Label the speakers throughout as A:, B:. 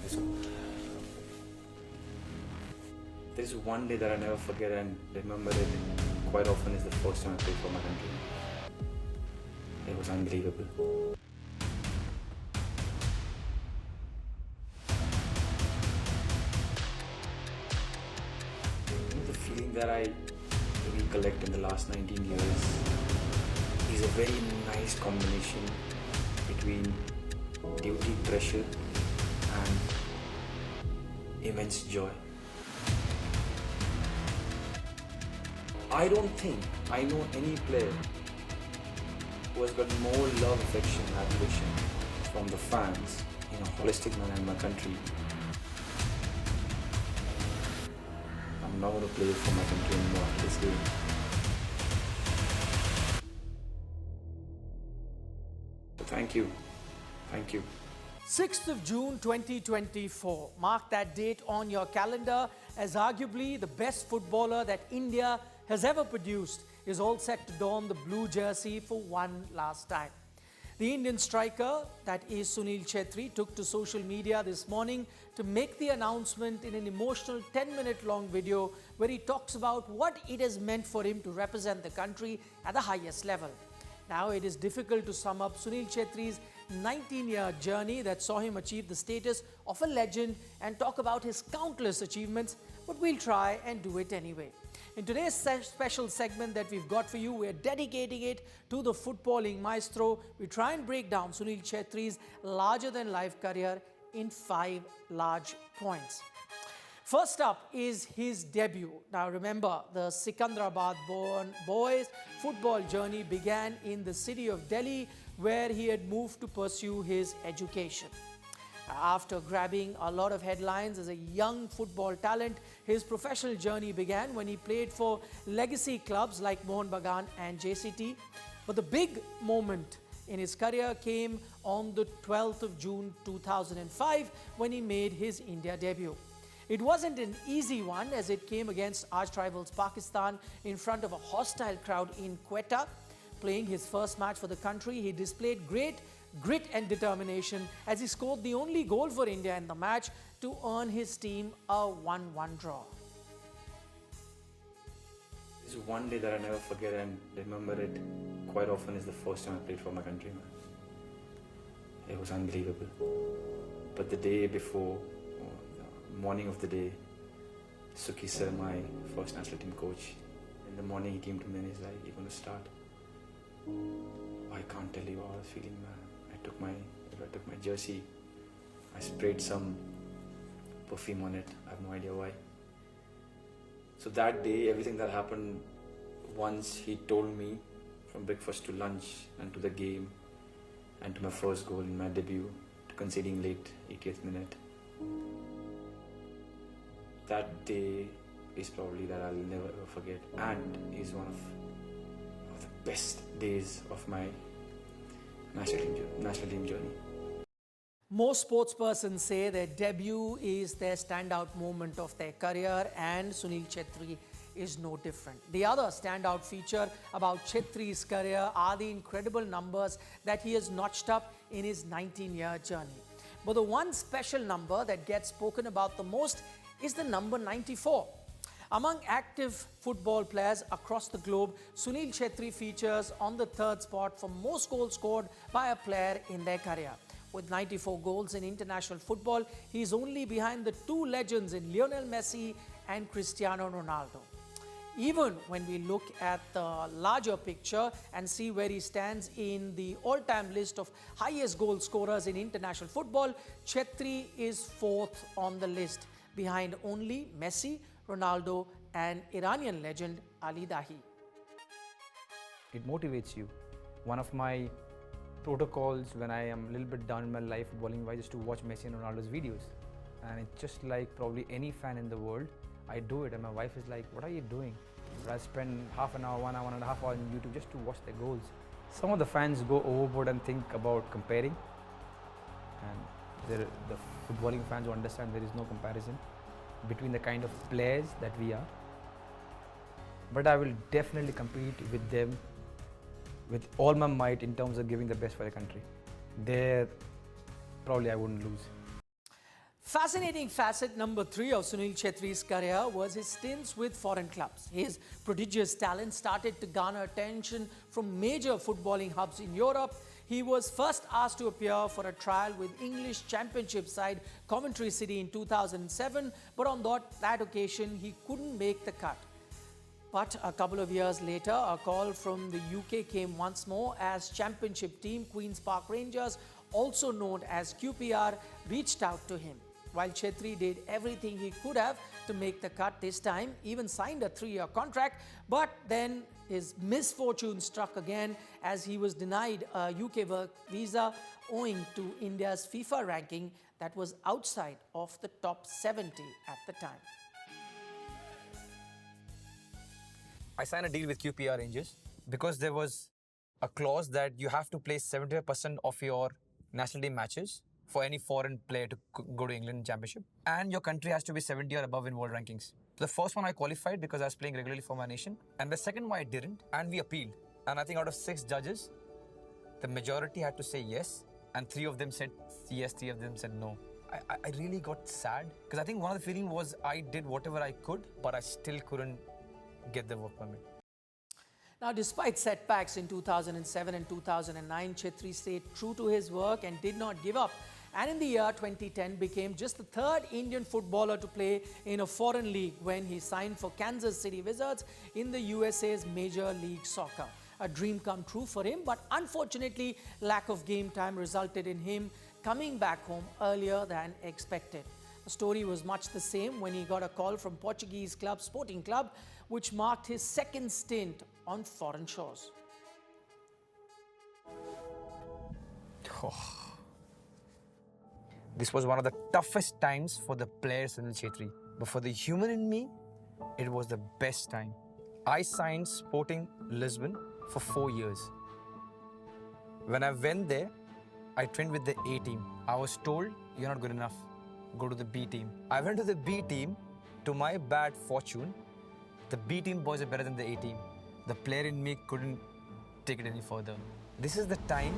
A: So, there's one day that I never forget and remember it quite often is the first time I played for my country. It was unbelievable. The feeling that I recollect in the last 19 years is a very nice combination between duty pressure and immense joy. I don't think I know any player who has got more love, affection, and admiration from the fans in a holistic manner in my country. I'm not going to play for my country anymore after this game. So thank you. Thank you.
B: 6th of June 2024. Mark that date on your calendar as arguably the best footballer that India has ever produced is all set to don the blue jersey for one last time. The Indian striker, that is Sunilchhetri, took to social media this morning to make the announcement in an emotional 10-minute long video where he talks about what it has meant for him to represent the country at the highest level. Now, it is difficult to sum up Sunilchetri's 19-year journey that saw him achieve the status of a legend and talk about his countless achievements, but we'll try and do it anyway. In today's special segment that we've got for you, we're dedicating it to the footballing maestro. We try and break down Sunilchetri's larger-than-life career in 5 large points. First up is his debut. Now remember, the Sikandrabad-born boy's football journey began in the city of Delhi, where he had moved to pursue his education. After grabbing a lot of headlines as a young football talent, his professional journey began when he played for legacy clubs like Mohun Bagan and JCT. But the big moment in his career came on the 12th of June 2005 when he made his India debut. It wasn't an easy one as it came against arch-rivals Pakistan in front of a hostile crowd in Quetta. Playing his first match for the country, he displayed great grit and determination as he scored the only goal for India in the match to earn his team a 1-1 draw.
A: There's one day that I never forget and remember it quite often is the first time I played for my country. It was unbelievable. But the day before, the morning of the day, Suki sir, my first national team coach, in the morning he came to me and he's like, "You're going to start." I can't tell you how I was feeling, man. I took my jersey, I sprayed some perfume on it. I have no idea why. So that day, everything that happened, once he told me from breakfast to lunch and to the game and to my first goal in my debut to conceding late 80th minute. That day is probably that I'll never ever forget and is one of the best days of my national team journey.
B: Most sportspersons say their debut is their standout moment of their career, and Sunilchhetri is no different. The other standout feature about Chhetri's career are the incredible numbers that he has notched up in his 19-year journey. But the one special number that gets spoken about the most is the number 94. Among active football players across the globe, Sunilchhetri features on the 3rd spot for most goals scored by a player in their career. With 94 goals in international football, he is only behind the 2 legends in Lionel Messi and Cristiano Ronaldo. Even when we look at the larger picture and see where he stands in the all-time list of highest goal scorers in international football, Chhetri is 4th on the list, behind only Messi, Ronaldo and Iranian legend Ali Dahi.
C: It motivates you. One of my protocols when I am a little bit down in my life footballing wise is to watch Messi and Ronaldo's videos. And it's just like probably any fan in the world, I do it and my wife is like, "What are you doing?" But I spend half an hour, 1 hour, 1.5 hours on YouTube just to watch their goals. Some of the fans go overboard and think about comparing. And the footballing fans who understand there is no comparison between the kind of players that we are. But I will definitely compete with them with all my might in terms of giving the best for the country. There, probably I wouldn't lose.
B: Fascinating facet number 3 of Sunilchhetri's career was his stints with foreign clubs. His prodigious talent started to garner attention from major footballing hubs in Europe. He was first asked to appear for a trial with English Championship side Coventry City in 2007, but on that occasion he couldn't make the cut. But a couple of years later, a call from the UK came once more as Championship team Queen's Park Rangers, also known as QPR, reached out to him. While Chhetri did everything he could have to make the cut this time, even signed a 3-year contract, but then his misfortune struck again as he was denied a UK work visa owing to India's FIFA ranking that was outside of the top 70 at the time.
C: I signed a deal with QPR Rangers because there was a clause that you have to play 75% of your national team matches for any foreign player to go to England Championship, and your country has to be 70 or above in world rankings. The first one I qualified because I was playing regularly for my nation, and the second one I didn't, and we appealed. And I think out of 6 judges, the majority had to say yes, and 3 of them said yes, 3 of them said no. I really got sad because I think one of the feeling was I did whatever I could, but I still couldn't get the work permit.
B: Now, despite setbacks in 2007 and 2009, Chhetri stayed true to his work and did not give up. And in the year 2010 became just the 3rd Indian footballer to play in a foreign league when he signed for Kansas City Wizards in the USA's Major League Soccer. A dream come true for him, but unfortunately, lack of game time resulted in him coming back home earlier than expected. The story was much the same when he got a call from Portuguese club Sporting Club, which marked his 2nd stint on foreign shores.
C: This was one of the toughest times for the player Sunilchhetri, but for the human in me, it was the best time. I signed Sporting Lisbon for 4 years. When I went there, I trained with the A team. I was told, you're not good enough, go to the B team. I went to the B team. To my bad fortune, the B team boys are better than the A team. The player in me couldn't take it any further. This is the time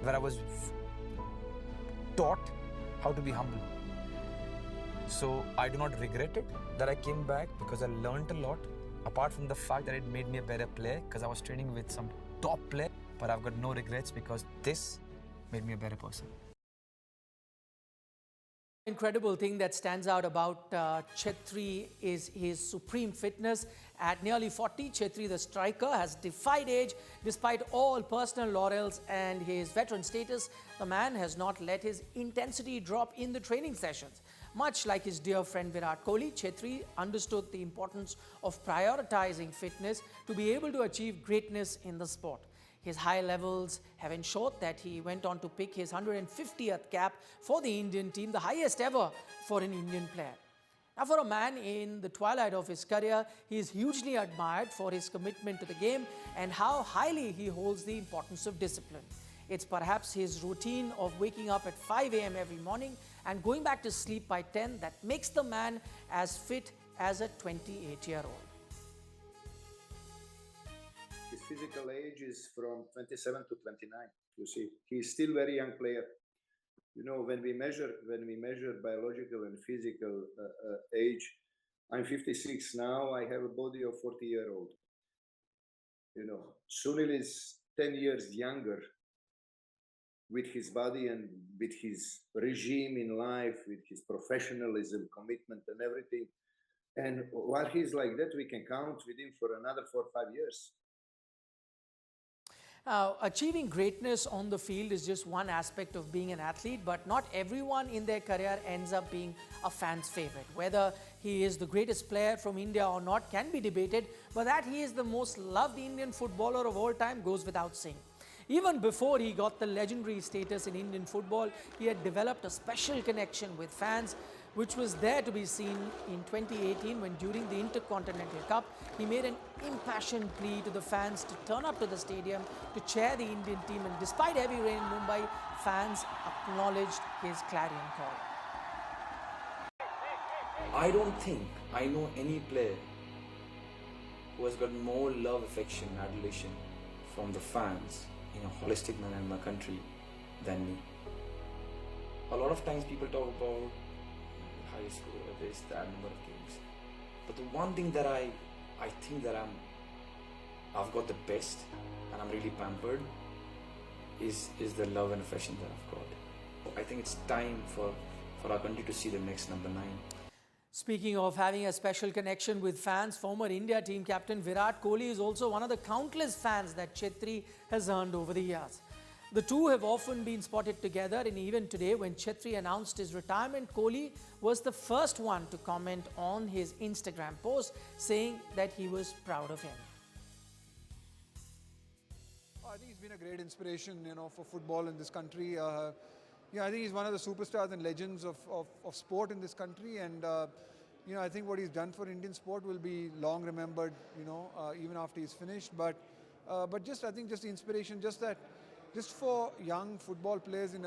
C: where I was taught how to be humble. So I do not regret it that I came back because I learned a lot. Apart from the fact that it made me a better player because I was training with some top player, but I've got no regrets because this made me a better person.
B: Incredible thing that stands out about Chhetri is his supreme fitness. At nearly 40, Chhetri, the striker, has defied age. Despite all personal laurels and his veteran status, the man has not let his intensity drop in the training sessions. Much like his dear friend Virat Kohli, Chhetri understood the importance of prioritizing fitness to be able to achieve greatness in the sport. His high levels have ensured that he went on to pick his 150th cap for the Indian team, the highest ever for an Indian player. Now, for a man in the twilight of his career, he is hugely admired for his commitment to the game and how highly he holds the importance of discipline. It's perhaps his routine of waking up at 5 a.m. every morning and going back to sleep by 10 that makes the man as fit as a 28-year-old.
D: His physical age is from 27 to 29. You see, he's still very young player. You know, when we measure biological and physical age, I'm 56 now. I have a body of 40-year-old. You know, Sunil is 10 years younger with his body and with his regime in life, with his professionalism, commitment, and everything. And while he's like that, we can count with him for another 4 or 5 years.
B: Achieving greatness on the field is just one aspect of being an athlete, but not everyone in their career ends up being a fan's favorite. Whether he is the greatest player from India or not can be debated, but that he is the most loved Indian footballer of all time goes without saying. Even before he got the legendary status in Indian football, he had developed a special connection with fans, which was there to be seen in 2018 when during the Intercontinental Cup, he made an impassioned plea to the fans to turn up to the stadium to cheer the Indian team, and despite heavy rain in Mumbai, fans acknowledged his clarion call.
A: I don't think I know any player who has got more love, affection, and adulation from the fans in a holistic manner in my country than me. A lot of times people talk about highest scorer, there's that number of games. But the one thing that I think that I've got the best and I'm really pampered is the love and affection that I've got. I think it's time for our country to see the next number 9.
B: Speaking of having a special connection with fans, former India team captain Virat Kohli is also one of the countless fans that Chhetri has earned over the years. The two have often been spotted together, and even today when Chhetri announced his retirement, Kohli was the first one to comment on his Instagram post saying that he was proud of him.
E: I think he's been a great inspiration, for football in this country. I think he's one of the superstars and legends of sport in this country, and I think what he's done for Indian sport will be long remembered, even after he's finished. But I think just the inspiration, just for young football players in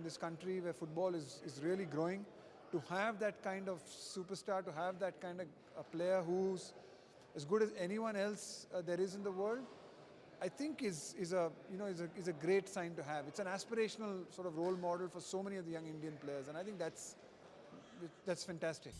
E: this country where football is really growing, to have that kind of superstar, to have that kind of a player who's as good as anyone else there is in the world, I think is a great sign to have. It's an aspirational sort of role model for so many of the young Indian players, and I think that's fantastic.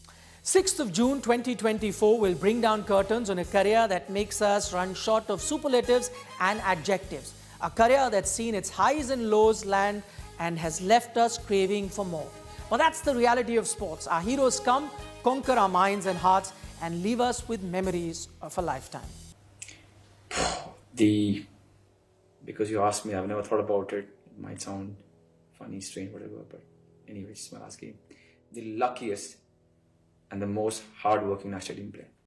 B: 6th of June 2024 will bring down curtains on a career that makes us run short of superlatives and adjectives. A career that's seen its highs and lows land and has left us craving for more. But that's the reality of sports. Our heroes come, conquer our minds and hearts, and leave us with memories of a lifetime.
A: Because you asked me, I've never thought about it. It might sound funny, strange, whatever, but anyways, it's my last game. The luckiest and the most hard-working national team player.